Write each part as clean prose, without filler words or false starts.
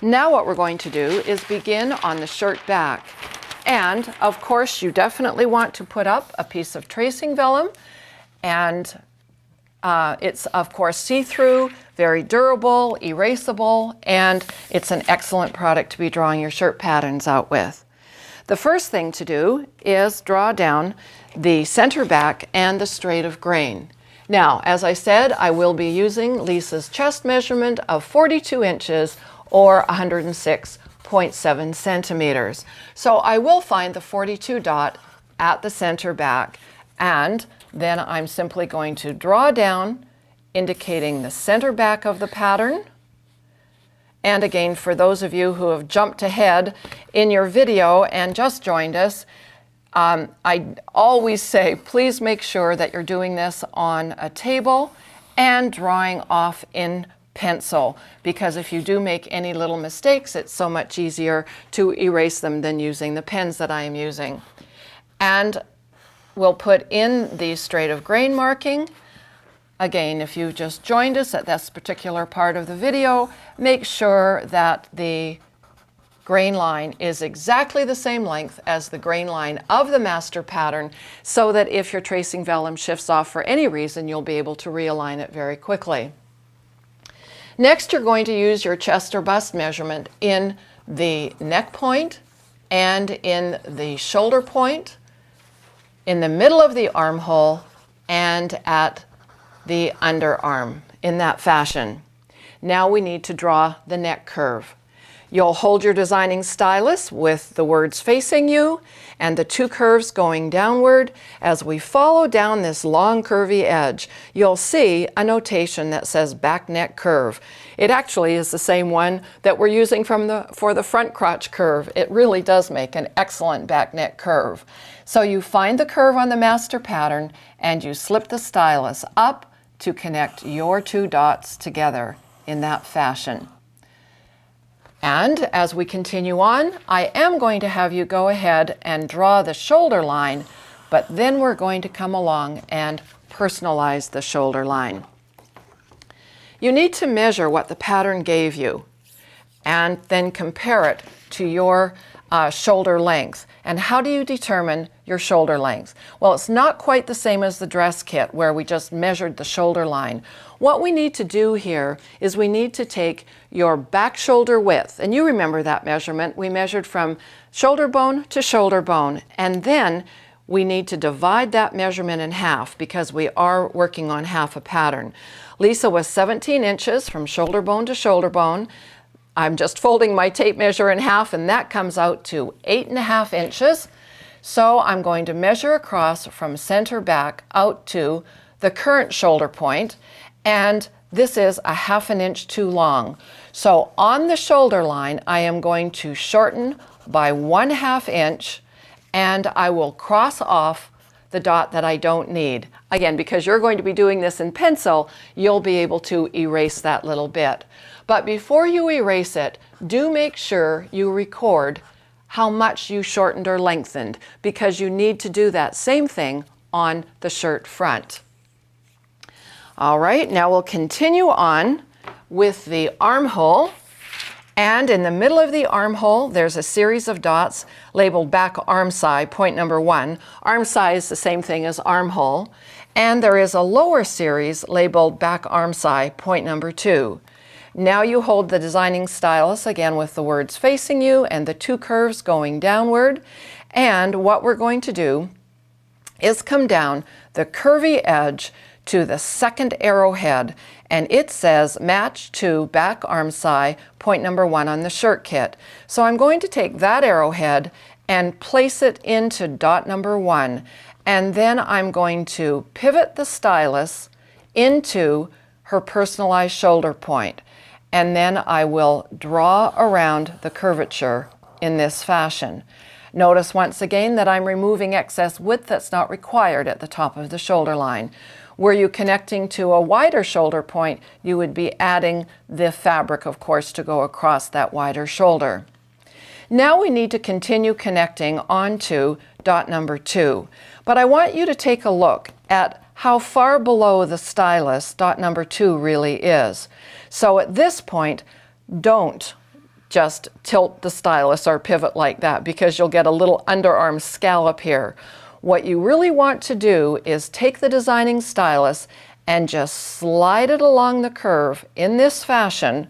Now what we're going to do is begin on the shirt back. And of course, you definitely want to put up a piece of tracing vellum, and it's of course see-through, very durable, erasable, and it's an excellent product to be drawing your shirt patterns out with. The first thing to do is draw down the center back and the straight of grain. Now, as I said, I will be using Lisa's chest measurement of 42 inches or 106.7 centimeters. So I will find the 42 dot at the center back, and then I'm simply going to draw down, indicating the center back of the pattern. And again, for those of you who have jumped ahead in your video and just joined us, I always say, please make sure that you're doing this on a table and drawing off in pencil, because if you do make any little mistakes, it's so much easier to erase them than using the pens that I am using. And we'll put in the straight of grain marking. Again, if you just joined us at this particular part of the video, make sure that the grain line is exactly the same length as the grain line of the master pattern, so that if your tracing vellum shifts off for any reason, you'll be able to realign it very quickly. Next, you're going to use your chest or bust measurement in the neck point and in the shoulder point, in the middle of the armhole, and at the underarm, in that fashion. Now we need to draw the neck curve. You'll hold your designing stylus with the words facing you and the two curves going downward. As we follow down this long curvy edge, you'll see a notation that says back neck curve. It actually is the same one that we're using for the front crotch curve. It really does make an excellent back neck curve. So you find the curve on the master pattern and you slip the stylus up to connect your two dots together in that fashion. And as we continue on, I am going to have you go ahead and draw the shoulder line, but then we're going to come along and personalize the shoulder line. You need to measure what the pattern gave you and then compare it to your shoulder length. And how do you determine your shoulder length? Well, it's not quite the same as the dress kit where we just measured the shoulder line. What we need to do here is we need to take your back shoulder width, and you remember that measurement. We measured from shoulder bone to shoulder bone, and then we need to divide that measurement in half because we are working on half a pattern. Lisa was 17 inches from shoulder bone to shoulder bone. I'm just folding my tape measure in half, and that comes out to 8.5 inches. So I'm going to measure across from center back out to the current shoulder point, and this is 1/2 inch too long. So on the shoulder line, I am going to shorten by 1/2 inch, and I will cross off the dot that I don't need. Again, because you're going to be doing this in pencil, you'll be able to erase that little bit. But before you erase it, do make sure you record how much you shortened or lengthened, because you need to do that same thing on the shirt front. All right, now we'll continue on with the armhole. And in the middle of the armhole, there's a series of dots labeled back arm side, point number 1. Arm side is the same thing as armhole. And there is a lower series labeled back arm side, point number 2. Now you hold the designing stylus again with the words facing you and the two curves going downward. And what we're going to do is come down the curvy edge to the second arrowhead, and it says match to back arm side, point number 1 on the shirt kit. So I'm going to take that arrowhead and place it into dot number 1, and then I'm going to pivot the stylus into her personalized shoulder point. And then I will draw around the curvature in this fashion. Notice once again that I'm removing excess width that's not required at the top of the shoulder line. Were you connecting to a wider shoulder point, you would be adding the fabric, of course, to go across that wider shoulder. Now we need to continue connecting onto dot number 2. But I want you to take a look at how far below the stylus dot number 2 really is. So at this point, don't just tilt the stylus or pivot like that, because you'll get a little underarm scallop here. What you really want to do is take the designing stylus and just slide it along the curve in this fashion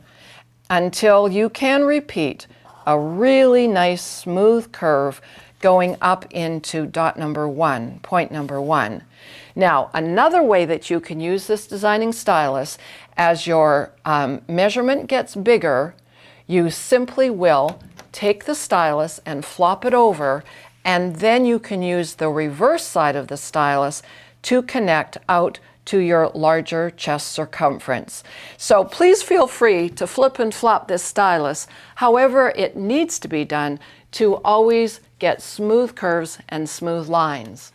until you can repeat a really nice smooth curve going up into dot number 1, point number 1. Now, another way that you can use this designing stylus, as your measurement gets bigger, you simply will take the stylus and flop it over, and then you can use the reverse side of the stylus to connect out to your larger chest circumference. So please feel free to flip and flop this stylus however it needs to be done to always get smooth curves and smooth lines.